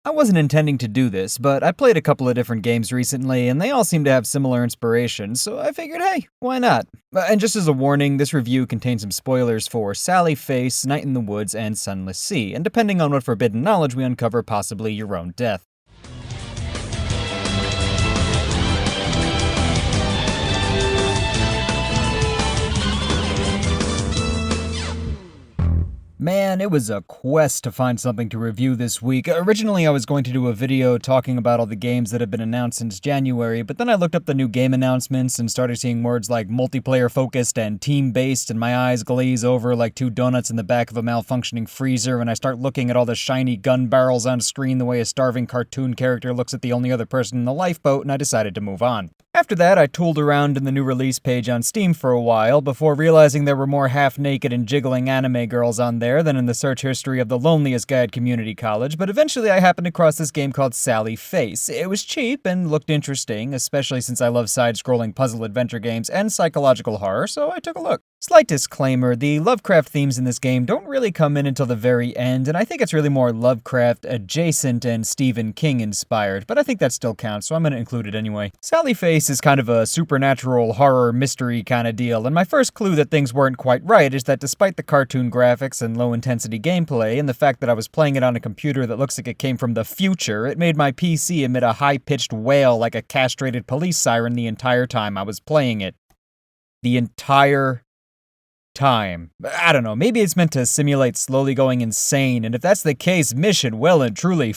I wasn't intending to do this, but I played a couple of different games recently, and they all seem to have similar inspirations, so I figured, hey, why not? And just as a warning, this review contains some spoilers for Sally Face, Night in the Woods, and Sunless Sea, and depending on what forbidden knowledge we uncover, possibly your own death. Man, it was a quest to find something to review this week. Originally, I was going to do a video talking about all the games that have been announced since January, but then I looked up the new game announcements and started seeing words like multiplayer-focused and team-based, and my eyes glaze over like two donuts in the back of a malfunctioning freezer, and I start looking at all the shiny gun barrels on screen the way a starving cartoon character looks at the only other person in the lifeboat, and I decided to move on. After that, I tooled around in the new release page on Steam for a while, before realizing there were more half-naked and jiggling anime girls on there than in the search history of the Loneliest Guide Community College, but eventually I happened across this game called Sally Face. It was cheap and looked interesting, especially since I love side-scrolling puzzle adventure games and psychological horror, so I took a look. Slight disclaimer, the Lovecraft themes in this game don't really come in until the very end, and I think it's really more Lovecraft adjacent and Stephen King inspired, but I think that still counts, so I'm gonna include it anyway. Sally Face is kind of a supernatural horror mystery kind of deal, and my first clue that things weren't quite right is that despite the cartoon graphics and low-intensity gameplay, and the fact that I was playing it on a computer that looks like it came from the future, it made my PC emit a high-pitched wail like a castrated police siren the entire time I was playing it. The entire time. I don't know, maybe it's meant to simulate slowly going insane, and if that's the case, mission well and truly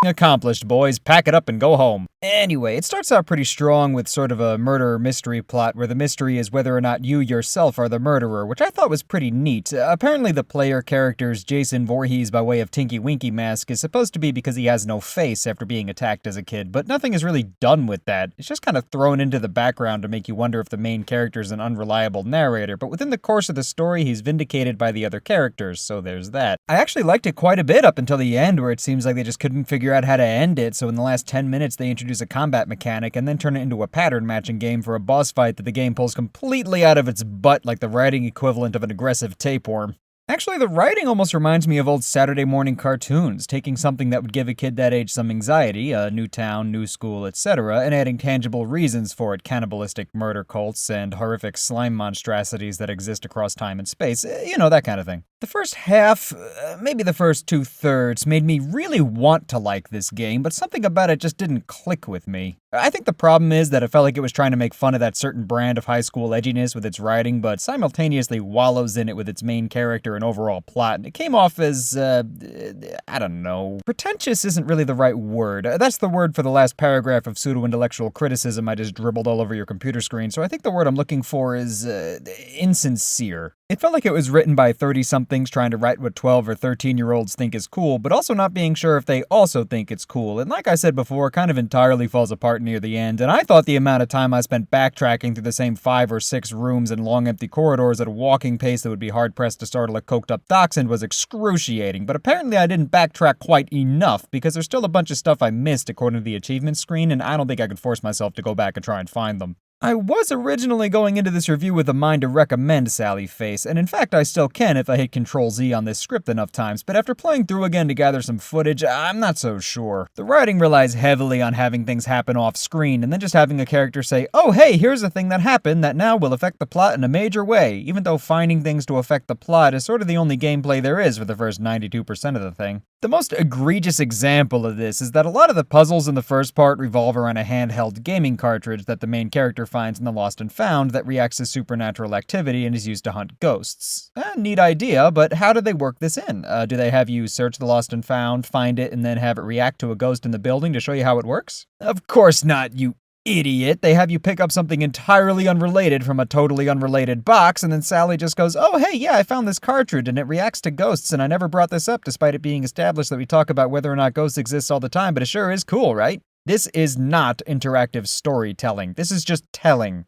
accomplished, boys. Pack it up and go home. Anyway, it starts out pretty strong with sort of a murder mystery plot where the mystery is whether or not you yourself are the murderer, which I thought was pretty neat. Apparently the player character's Jason Voorhees by way of Tinky Winky mask is supposed to be because he has no face after being attacked as a kid, but nothing is really done with that. It's just kind of thrown into the background to make you wonder if the main character is an unreliable narrator, but within the course of the story he's vindicated by the other characters, so there's that. I actually liked it quite a bit up until the end where it seems like they just couldn't figure out how to end it, so in the last 10 minutes they introduce a combat mechanic and then turn it into a pattern matching game for a boss fight that the game pulls completely out of its butt like the writing equivalent of an aggressive tapeworm. Actually, the writing almost reminds me of old Saturday morning cartoons, taking something that would give a kid that age some anxiety, a new town, new school, etc., and adding tangible reasons for it, cannibalistic murder cults and horrific slime monstrosities that exist across time and space, you know, that kind of thing. The first half, maybe the first 2/3, made me really want to like this game, but something about it just didn't click with me. I think the problem is that it felt like it was trying to make fun of that certain brand of high school edginess with its writing, but simultaneously wallows in it with its main character and overall plot, and it came off as, I don't know. Pretentious isn't really the right word. That's the word for the last paragraph of pseudo-intellectual criticism I just dribbled all over your computer screen, so I think the word I'm looking for is, insincere. It felt like it was written by 30-somethings trying to write what 12 or 13-year-olds think is cool, but also not being sure if they also think it's cool, and like I said before, kind of entirely falls apart near the end, and I thought the amount of time I spent backtracking through the same 5 or 6 rooms and long empty corridors at a walking pace that would be hard-pressed to startle a coked-up dachshund was excruciating, but apparently I didn't backtrack quite enough, because there's still a bunch of stuff I missed according to the achievement screen, and I don't think I could force myself to go back and try and find them. I was originally going into this review with a mind to recommend Sally Face, and in fact I still can if I hit Ctrl-Z on this script enough times, but after playing through again to gather some footage, I'm not so sure. The writing relies heavily on having things happen off-screen, and then just having a character say, oh hey, here's a thing that happened that now will affect the plot in a major way, even though finding things to affect the plot is sort of the only gameplay there is for the first 92% of the thing. The most egregious example of this is that a lot of the puzzles in the first part revolve around a handheld gaming cartridge that the main character finds in the Lost and Found that reacts to supernatural activity and is used to hunt ghosts. Neat idea, but how do they work this in? Do they have you search the Lost and Found, find it, and then have it react to a ghost in the building to show you how it works? Of course not, you idiot. They have you pick up something entirely unrelated from a totally unrelated box, and then Sally just goes, oh hey, yeah, I found this cartridge and it reacts to ghosts, and I never brought this up despite it being established that we talk about whether or not ghosts exist all the time, but it sure is cool, right? This is not interactive storytelling. This is just telling.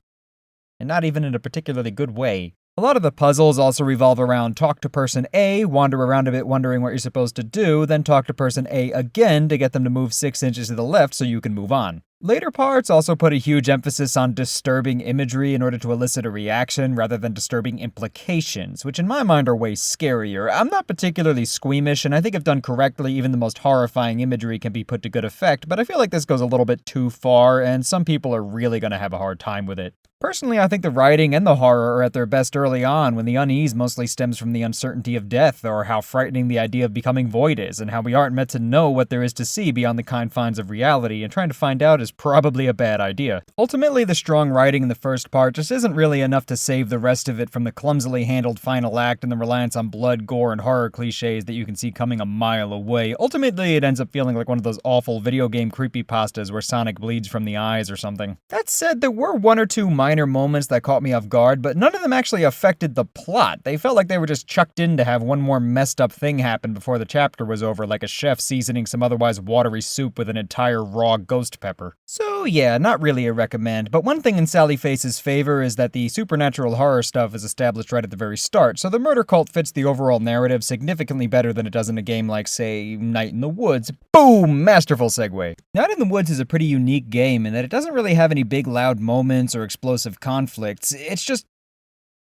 And not even in a particularly good way. A lot of the puzzles also revolve around talk to person A, wander around a bit wondering what you're supposed to do, then talk to person A again to get them to move 6 inches to the left so you can move on. Later parts also put a huge emphasis on disturbing imagery in order to elicit a reaction rather than disturbing implications, which in my mind are way scarier. I'm not particularly squeamish, and I think if done correctly, even the most horrifying imagery can be put to good effect, but I feel like this goes a little bit too far, and some people are really gonna have a hard time with it. Personally, I think the writing and the horror are at their best early on, when the unease mostly stems from the uncertainty of death, or how frightening the idea of becoming void is, and how we aren't meant to know what there is to see beyond the confines of reality, and trying to find out is probably a bad idea. Ultimately, the strong writing in the first part just isn't really enough to save the rest of it from the clumsily handled final act and the reliance on blood, gore, and horror cliches that you can see coming a mile away. Ultimately, it ends up feeling like one of those awful video game creepypastas where Sonic bleeds from the eyes or something. That said, there were one or two minor moments that caught me off guard, but none of them actually affected the plot. They felt like they were just chucked in to have one more messed up thing happen before the chapter was over, like a chef seasoning some otherwise watery soup with an entire raw ghost pepper. So yeah, not really a recommend, but one thing in Sally Face's favor is that the supernatural horror stuff is established right at the very start, so the murder cult fits the overall narrative significantly better than it does in a game like, say, Night in the Woods. Boom! Masterful segue. Night in the Woods is a pretty unique game in that it doesn't really have any big loud moments or explosive conflicts. It's just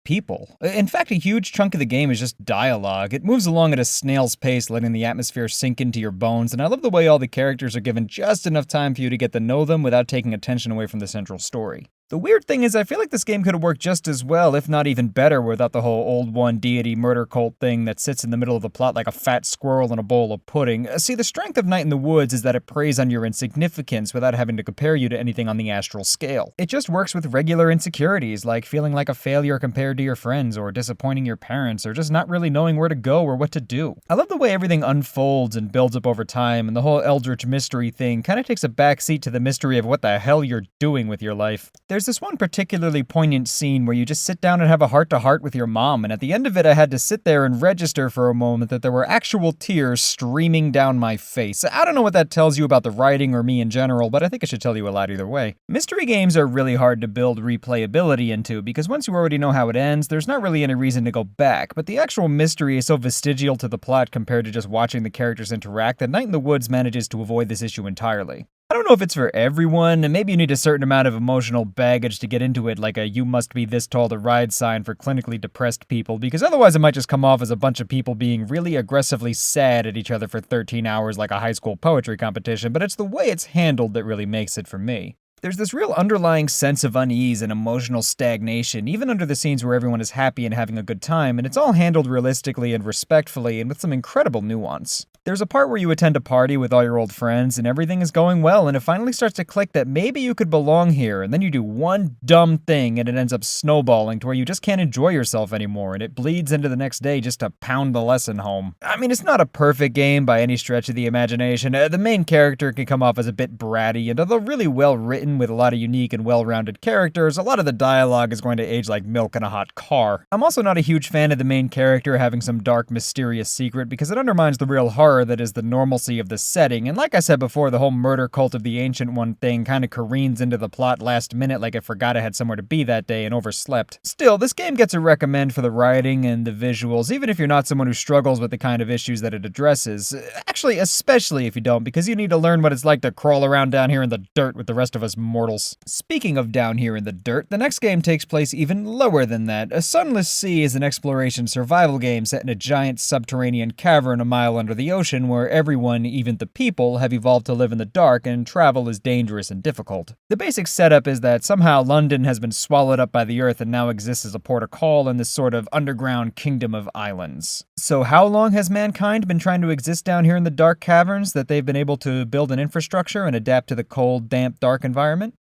people. In fact, a huge chunk of the game is just dialogue. It moves along at a snail's pace, letting the atmosphere sink into your bones, and I love the way all the characters are given just enough time for you to get to know them without taking attention away from the central story. The weird thing is I feel like this game could have worked just as well, if not even better, without the whole old one deity murder cult thing that sits in the middle of the plot like a fat squirrel in a bowl of pudding. See, the strength of Night in the Woods is that it preys on your insignificance without having to compare you to anything on the astral scale. It just works with regular insecurities, like feeling like a failure compared to your friends, or disappointing your parents, or just not really knowing where to go or what to do. I love the way everything unfolds and builds up over time, and the whole eldritch mystery thing kind of takes a backseat to the mystery of what the hell you're doing with your life. There's this one particularly poignant scene where you just sit down and have a heart-to-heart with your mom, and at the end of it I had to sit there and register for a moment that there were actual tears streaming down my face. I don't know what that tells you about the writing or me in general, but I think it should tell you a lot either way. Mystery games are really hard to build replayability into, because once you already know how it ends, there's not really any reason to go back, but the actual mystery is so vestigial to the plot compared to just watching the characters interact that Night in the Woods manages to avoid this issue entirely. I don't know if it's for everyone, and maybe you need a certain amount of emotional baggage to get into it, like a "you must be this tall to ride" sign for clinically depressed people, because otherwise it might just come off as a bunch of people being really aggressively sad at each other for 13 hours like a high school poetry competition, but it's the way it's handled that really makes it for me. There's this real underlying sense of unease and emotional stagnation, even under the scenes where everyone is happy and having a good time, and it's all handled realistically and respectfully and with some incredible nuance. There's a part where you attend a party with all your old friends and everything is going well, and it finally starts to click that maybe you could belong here, and then you do one dumb thing and it ends up snowballing to where you just can't enjoy yourself anymore, and it bleeds into the next day just to pound the lesson home. I mean, it's not a perfect game by any stretch of the imagination. The main character can come off as a bit bratty, and although really well written with a lot of unique and well-rounded characters, a lot of the dialogue is going to age like milk in a hot car. I'm also not a huge fan of the main character having some dark, mysterious secret, because it undermines the real horror that is the normalcy of the setting, and like I said before, the whole murder cult of the Ancient One thing kind of careens into the plot last minute like it forgot it had somewhere to be that day and overslept. Still, this game gets a recommend for the writing and the visuals, even if you're not someone who struggles with the kind of issues that it addresses. Actually, especially if you don't, because you need to learn what it's like to crawl around down here in the dirt with the rest of us mortals. Speaking of down here in the dirt, the next game takes place even lower than that. A Sunless Sea is an exploration survival game set in a giant subterranean cavern a mile under the ocean where everyone, even the people, have evolved to live in the dark and travel is dangerous and difficult. The basic setup is that somehow London has been swallowed up by the earth and now exists as a port of call in this sort of underground kingdom of islands. So how long has mankind been trying to exist down here in the dark caverns that they've been able to build an infrastructure and adapt to the cold, damp, dark environment?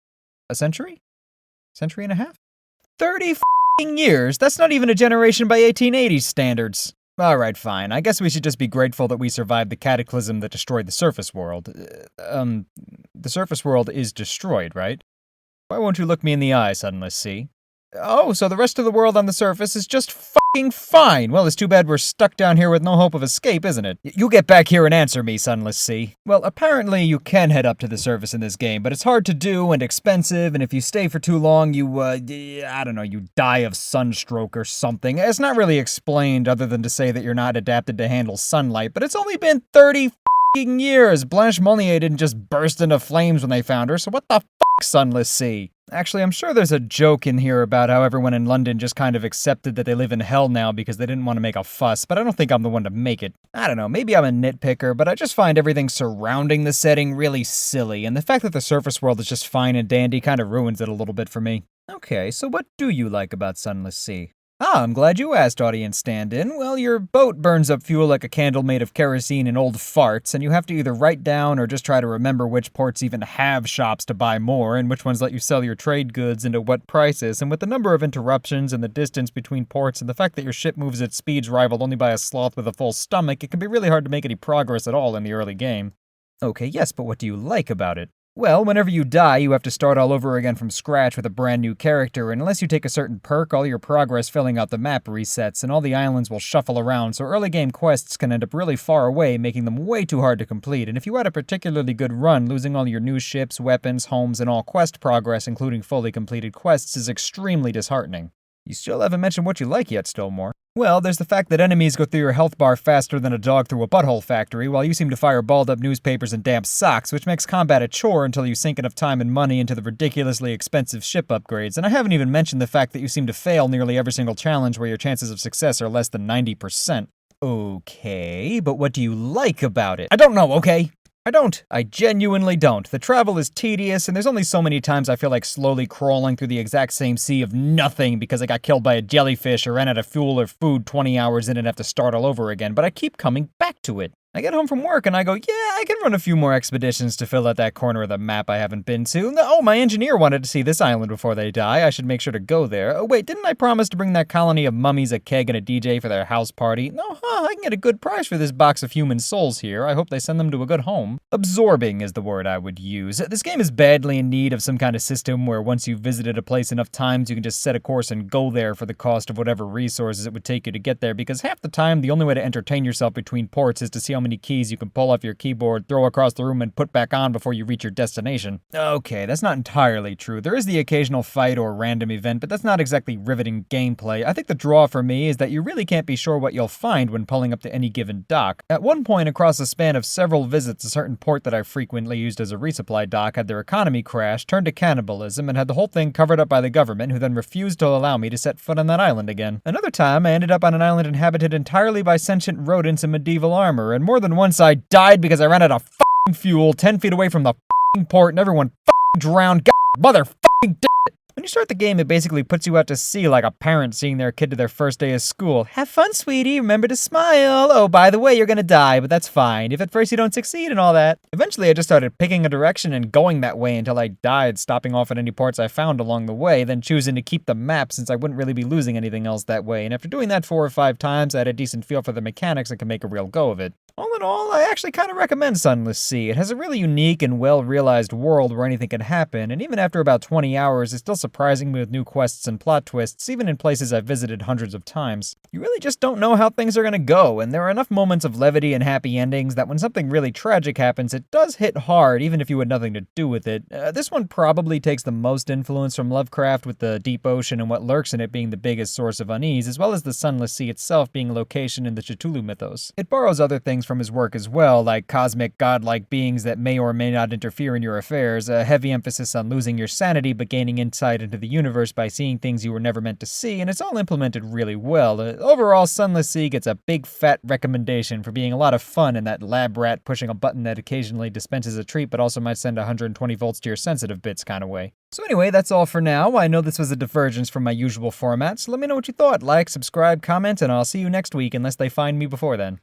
A century? Century and a half? 30 f***ing years? That's not even a generation by 1880s standards. Alright, fine. I guess we should just be grateful that we survived the cataclysm that destroyed the surface world. The surface world is destroyed, right? Why won't you look me in the eye, Sunless Sea? Oh, so the rest of the world on the surface is just f***ing fine. Well, it's too bad we're stuck down here with no hope of escape, isn't it? You get back here and answer me, Sunless Sea. Well, apparently you can head up to the surface in this game, but it's hard to do and expensive, and if you stay for too long, you die of sunstroke or something. It's not really explained other than to say that you're not adapted to handle sunlight, but it's only been 30 f***ing years. Blanche Monnier didn't just burst into flames when they found her, so what the f***, Sunless Sea? Actually, I'm sure there's a joke in here about how everyone in London just kind of accepted that they live in hell now because they didn't want to make a fuss, but I don't think I'm the one to make it. I don't know, maybe I'm a nitpicker, but I just find everything surrounding the setting really silly, and the fact that the surface world is just fine and dandy kind of ruins it a little bit for me. Okay, so what do you like about Sunless Sea? I'm glad you asked, audience stand-in. Well, your boat burns up fuel like a candle made of kerosene and old farts, and you have to either write down or just try to remember which ports even have shops to buy more, and which ones let you sell your trade goods and at what prices, and with the number of interruptions and the distance between ports and the fact that your ship moves at speeds rivaled only by a sloth with a full stomach, it can be really hard to make any progress at all in the early game. Okay, yes, but what do you like about it? Well, whenever you die, you have to start all over again from scratch with a brand new character, and unless you take a certain perk, all your progress filling out the map resets, and all the islands will shuffle around, so early game quests can end up really far away, making them way too hard to complete, and if you had a particularly good run, losing all your new ships, weapons, homes, and all quest progress, including fully completed quests, is extremely disheartening. You still haven't mentioned what you like yet, Stillmore. Well, there's the fact that enemies go through your health bar faster than a dog through a butthole factory, while you seem to fire balled-up newspapers and damp socks, which makes combat a chore until you sink enough time and money into the ridiculously expensive ship upgrades, and I haven't even mentioned the fact that you seem to fail nearly every single challenge where your chances of success are less than 90%. Okay, but what do you like about it? I don't know, okay? I don't. I genuinely don't. The travel is tedious, and there's only so many times I feel like slowly crawling through the exact same sea of nothing because I got killed by a jellyfish or ran out of fuel or food 20 hours in and have to start all over again, but I keep coming back to it. I get home from work and I go, yeah, I can run a few more expeditions to fill out that corner of the map I haven't been to. Oh, my engineer wanted to see this island before they die. I should make sure to go there. Oh, wait, didn't I promise to bring that colony of mummies a keg and a DJ for their house party? No, I can get a good price for this box of human souls here. I hope they send them to a good home. Absorbing is the word I would use. This game is badly in need of some kind of system where once you've visited a place enough times, you can just set a course and go there for the cost of whatever resources it would take you to get there, because half the time, the only way to entertain yourself between ports is to see how many keys you can pull off your keyboard, throw across the room, and put back on before you reach your destination. Okay, that's not entirely true. There is the occasional fight or random event, but that's not exactly riveting gameplay. I think the draw for me is that you really can't be sure what you'll find when pulling up to any given dock. At one point across the span of several visits, a certain port that I frequently used as a resupply dock had their economy crash, turned to cannibalism, and had the whole thing covered up by the government, who then refused to allow me to set foot on that island again. Another time, I ended up on an island inhabited entirely by sentient rodents in medieval armor, and more than once I died because I ran out of f***ing fuel 10 feet away from the f***ing port and everyone f***ing drowned. God, mother f***ing d***. When you start the game, it basically puts you out to sea like a parent seeing their kid to their first day of school. Have fun, sweetie. Remember to smile. Oh, by the way, you're gonna die, but that's fine if at first you don't succeed and all that. Eventually, I just started picking a direction and going that way until I died, stopping off at any ports I found along the way, then choosing to keep the map since I wouldn't really be losing anything else that way. And after doing that 4 or 5 times, I had a decent feel for the mechanics and could make a real go of it. All in all, I actually kind of recommend Sunless Sea. It has a really unique and well-realized world where anything can happen, and even after about 20 hours, it's still surprising me with new quests and plot twists, even in places I've visited hundreds of times. You really just don't know how things are gonna go, and there are enough moments of levity and happy endings that when something really tragic happens, it does hit hard, even if you had nothing to do with it. This one probably takes the most influence from Lovecraft, with the deep ocean and what lurks in it being the biggest source of unease, as well as the Sunless Sea itself being a location in the Cthulhu mythos. It borrows other things from his work as well, like cosmic godlike beings that may or may not interfere in your affairs, a heavy emphasis on losing your sanity but gaining insight into the universe by seeing things you were never meant to see, and it's all implemented really well. Overall, Sunless Sea gets a big fat recommendation for being a lot of fun in that lab rat pushing a button that occasionally dispenses a treat but also might send 120 volts to your sensitive bits kind of way. So anyway, that's all for now. I know this was a divergence from my usual format, so let me know what you thought. Like, subscribe, comment, and I'll see you next week unless they find me before then.